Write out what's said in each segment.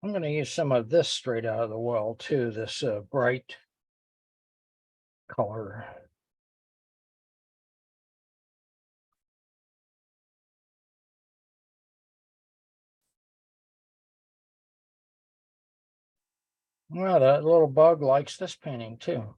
I'm going to use some of this straight out of the well too, this bright color. Well, that little bug likes this painting too.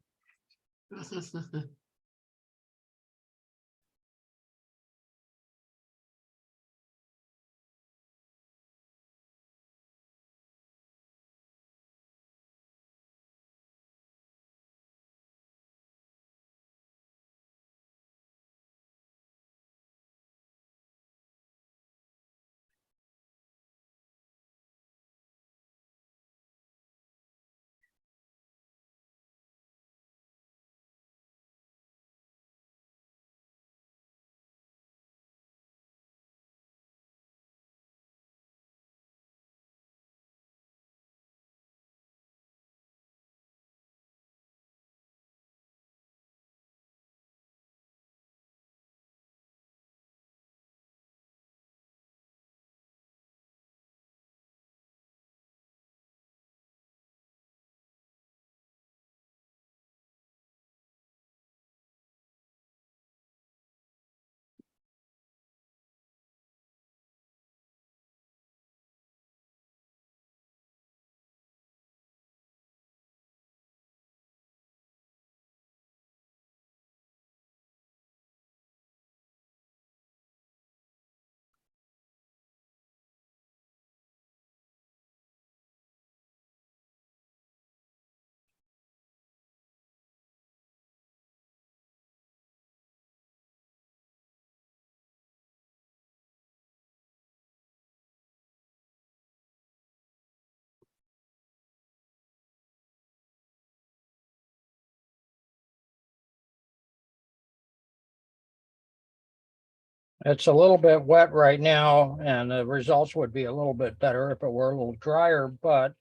It's a little bit wet right now, and the results would be a little bit better if it were a little drier, but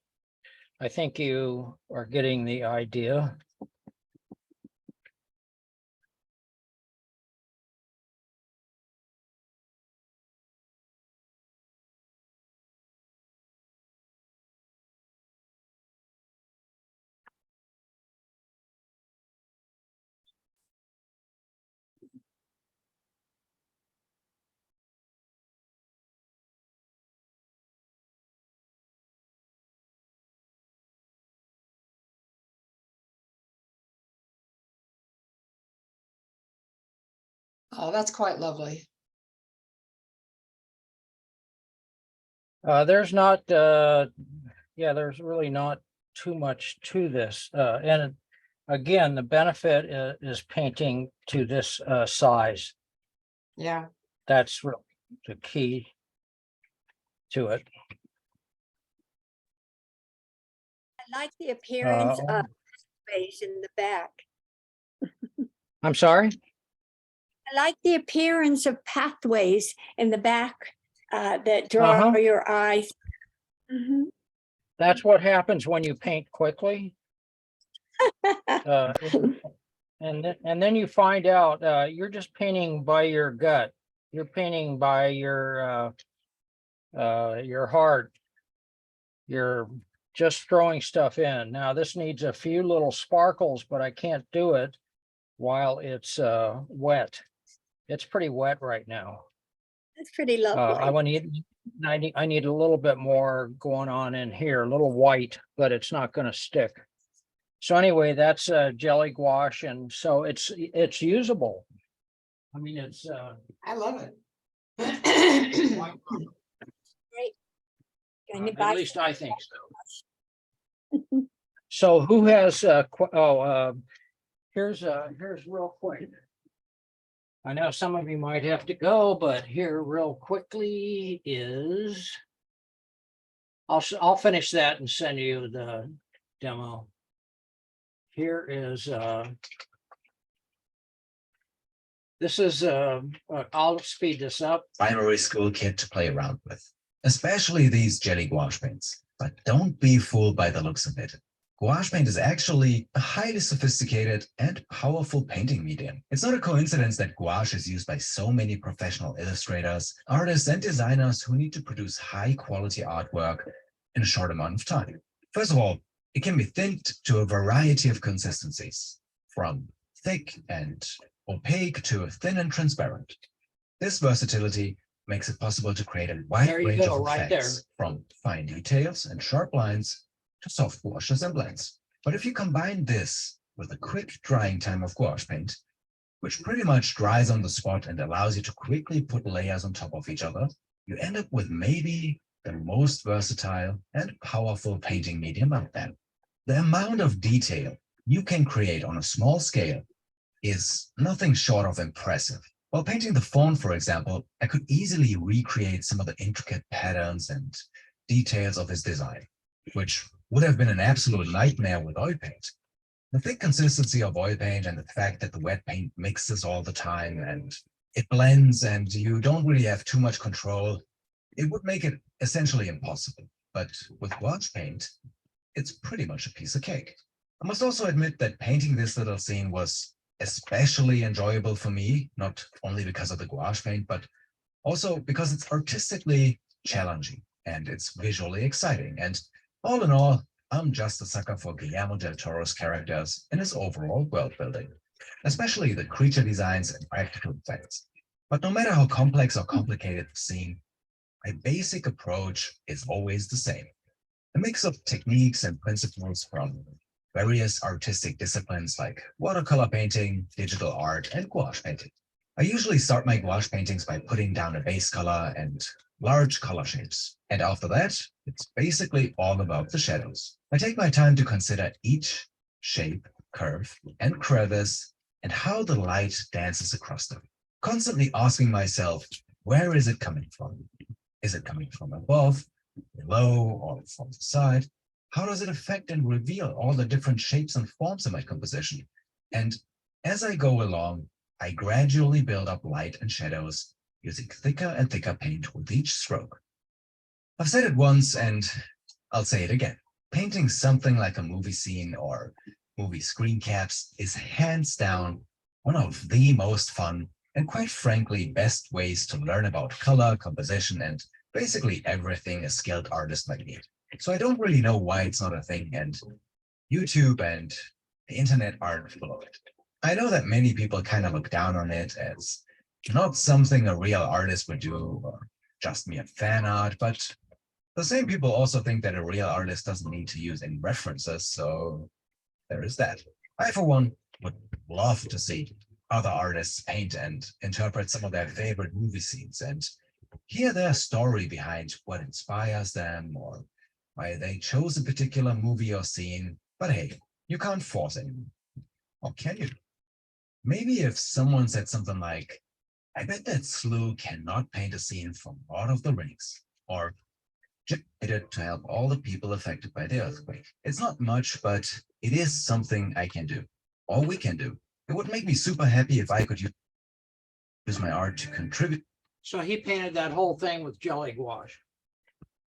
I think you are getting the idea. Oh, that's quite lovely. There's not, yeah, there's really not too much to this. And again, the benefit is painting to this size. Yeah. That's really the key to it. I like the appearance Uh, of space in the back. I'm sorry? I like the appearance of pathways in the back that draw your eyes. Mhm. That's what happens when you paint quickly. And then you find out you're just painting by your gut. You're painting by your heart. You're just throwing stuff in. Now this needs a few little sparkles, but I can't do it while it's wet. It's pretty wet right now. That's pretty lovely. I need a little bit more going on in here, a little white, but it's not going to stick. So anyway, that's jelly gouache, and so it's usable. I mean, it's I love it. Great. at least I think so. So who has here's real quick. I know some of you might have to go, but here real quickly is I'll finish that and send you the demo. Here is this is I'll speed this up. Primary school kit to play around with, especially these jelly gouache paints. But don't be fooled by the looks of it. Gouache paint is actually a highly sophisticated and powerful painting medium. It's not a coincidence that gouache is used by so many professional illustrators, artists, and designers who need to produce high-quality artwork in a short amount of time. First of all, it can be thinned to a variety of consistencies, from thick and opaque to thin and transparent. This versatility makes it possible to create a wide There you range go, of right effects, from fine details and sharp lines to soft washes and blends. But if you combine this with a quick drying time of gouache paint, which pretty much dries on the spot and allows you to quickly put layers on top of each other, you end up with maybe the most versatile and powerful painting medium out there. The amount of detail you can create on a small scale is nothing short of impressive. While painting the fawn, for example, I could easily recreate some of the intricate patterns and details of his design, which would have been an absolute nightmare with oil paint. The thick consistency of oil paint and the fact that the wet paint mixes all the time and it blends and you don't really have too much control, it would make it essentially impossible. But with gouache paint, it's pretty much a piece of cake. I must also admit that painting this little scene was especially enjoyable for me, not only because of the gouache paint, but also because it's artistically challenging and it's visually exciting. And all in all, I'm just a sucker for Guillermo del Toro's characters and his overall world building, especially the creature designs and practical effects. But no matter how complex or complicated the scene, my basic approach is always the same. A mix of techniques and principles from various artistic disciplines like watercolor painting, digital art, and gouache painting. I usually start my gouache paintings by putting down a base color and large color shapes. And after that, it's basically all about the shadows. I take my time to consider each shape, curve, and crevice and how the light dances across them. Constantly asking myself, where is it coming from? Is it coming from above, below, or from the side? How does it affect and reveal all the different shapes and forms in my composition? And as I go along, I gradually build up light and shadows using thicker and thicker paint with each stroke. I've said it once and I'll say it again. Painting something like a movie scene or movie screen caps is hands down one of the most fun and quite frankly best ways to learn about color, composition, and basically everything a skilled artist might need. So I don't really know why it's not a thing, and YouTube and the internet aren't full of it. I know that many people kind of look down on it as not something a real artist would do, or just mere fan art, but the same people also think that a real artist doesn't need to use any references, so there is that. I, for one, would love to see other artists paint and interpret some of their favorite movie scenes and hear their story behind what inspires them or why they chose a particular movie or scene. But hey, you can't force anyone. Or can you? Maybe if someone said something like, I bet that Slew cannot paint a scene from Lord of the Rings, or just did it to help all the people affected by the earthquake. It's not much, but it is something I can do, or we can do. It would make me super happy if I could use my art to contribute. So he painted that whole thing with jelly gouache.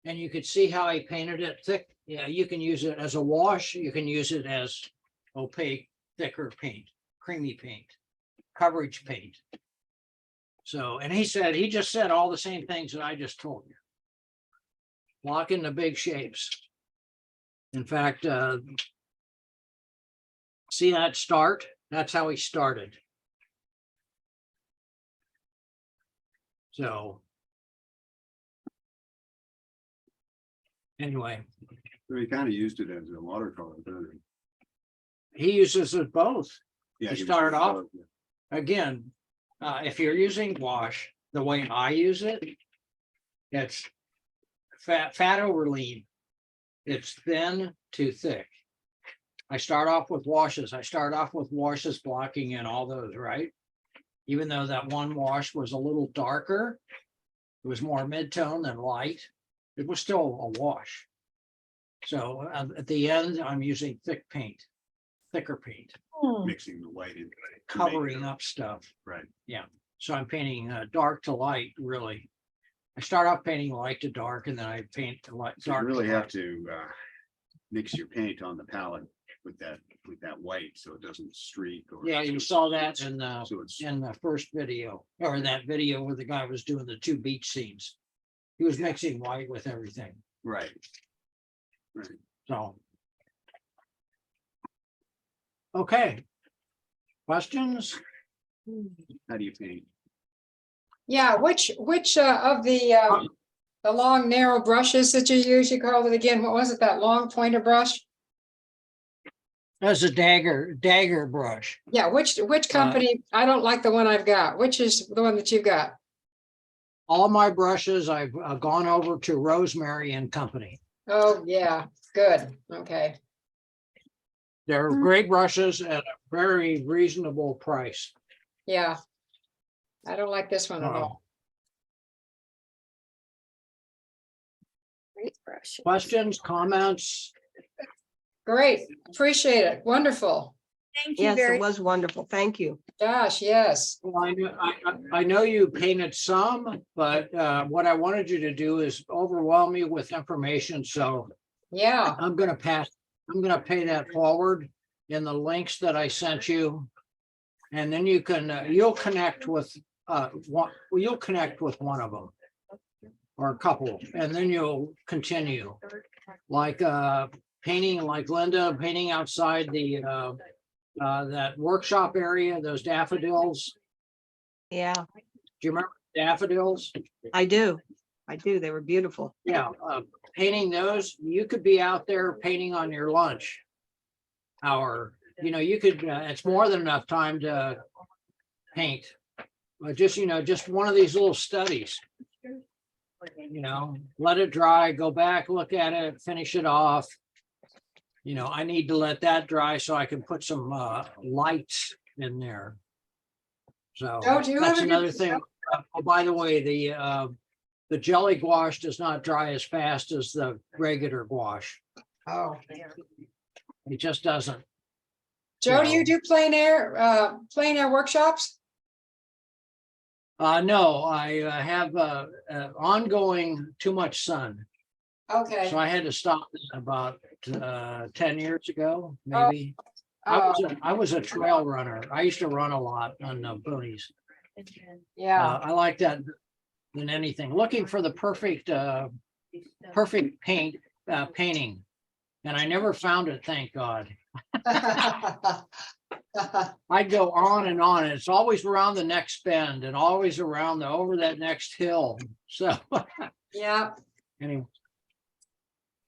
And you could see how he painted it thick. Yeah, you can use it as a wash. You can use it as opaque, thicker paint, creamy paint, coverage paint. So, and he just said all the same things that I just told you. Lock in the big shapes. In fact, see that start? That's how he started. So anyway, So he kind of used it as a watercolor, didn't he? he uses it both. Yeah, He he was started using off- both, yeah. Again, if you're using gouache, the way I use it, it's fat over lean. It's thin to thick. I start off with washes. I start off with washes blocking in all those, right? Even though that one wash was a little darker, it was more mid-tone than light, it was still a wash. So at the end, I'm using thicker paint, Mixing the white in. covering up stuff. Right. So I'm painting dark to light, really. I start off painting light to dark and then I paint the light. So you dark to really have light. to mix your paint on the palette with that white, so it doesn't streak or. Yeah, you saw that in the So it's, first video, or that video where the guy was doing the two beach scenes. He was mixing white with everything. right. Right. So. Okay. Questions? How do you paint? Yeah, which of the long narrow brushes that you use, you called it again, what was it, that long pointer brush? That's a dagger brush. Yeah, which company? I don't like the one I've got. Which is the one that you've got? All my brushes, I've gone over to Rosemary and Company. Oh, yeah, good, okay. They're great brushes at a very reasonable price. Yeah. I don't like this one at all. Great brush. Questions, comments? Great, appreciate it, wonderful. Thank you Yes, very it was wonderful. Thank you. Gosh, yes, Well, I know you painted some, but what I wanted you to do is overwhelm me with information, so yeah, I'm gonna pay that forward in the links that I sent you. And then you can, you'll connect with one of them. Or a couple, and then you'll continue. Like painting, like Linda, painting outside the that workshop area, those daffodils. Yeah, Do you remember daffodils? I do. I do. They were beautiful. Yeah, painting those, you could be out there painting on your lunch hour. You know, you could, it's more than enough time to paint. But just, just one of these little studies. Let it dry, go back, look at it, finish it off. I need to let that dry so I can put some lights in there. So Joe, do you that's ever another get- thing. Oh, by the way, the jelly gouache does not dry as fast as the regular gouache. oh. It just doesn't. Joe, do you do plein air workshops? No, I have ongoing too much sun. Okay. So I had to stop about 10 years ago, maybe. Oh, I was a trail runner. I used to run a lot on the boonies. yeah, I like that than anything. Looking for the perfect painting. And I never found it, thank God. I'd go on and on. And it's always around the next bend and always around over that next hill. So yeah, anyway.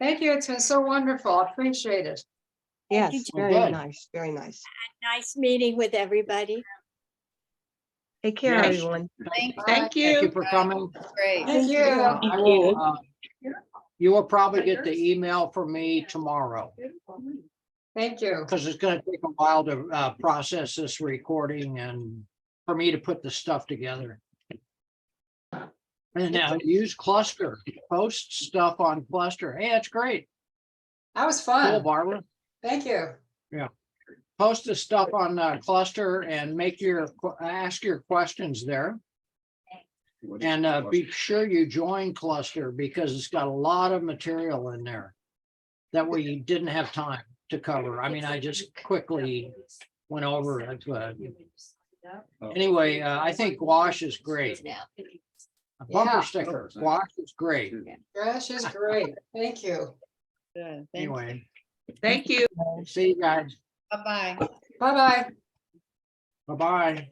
thank you, it's been so wonderful, I appreciate it. Thank you, Yes, Jen. very Good. nice. Very nice. nice meeting with everybody. Take care, Yes. everyone. Thank Thank you for coming. Thank you. I will, you will probably get the email from me tomorrow, Thank you. because it's gonna take a while to process this recording and for me to put the stuff together. And now use Cluster, post stuff on Cluster. Hey, that's great. That was Cool, fun. Barbara. Thank you. Post the stuff on Cluster and ask your questions there. What is And it? be sure you join Cluster because it's got a lot of material in there that we didn't have time to cover. I mean, I just quickly went over it. But anyway, I think gouache is great. A Yeah. bumper sticker, gouache is great. Gosh, is great. Thank you. Anyway, Thank you. see you guys. Bye-bye. Bye-bye. Bye-bye.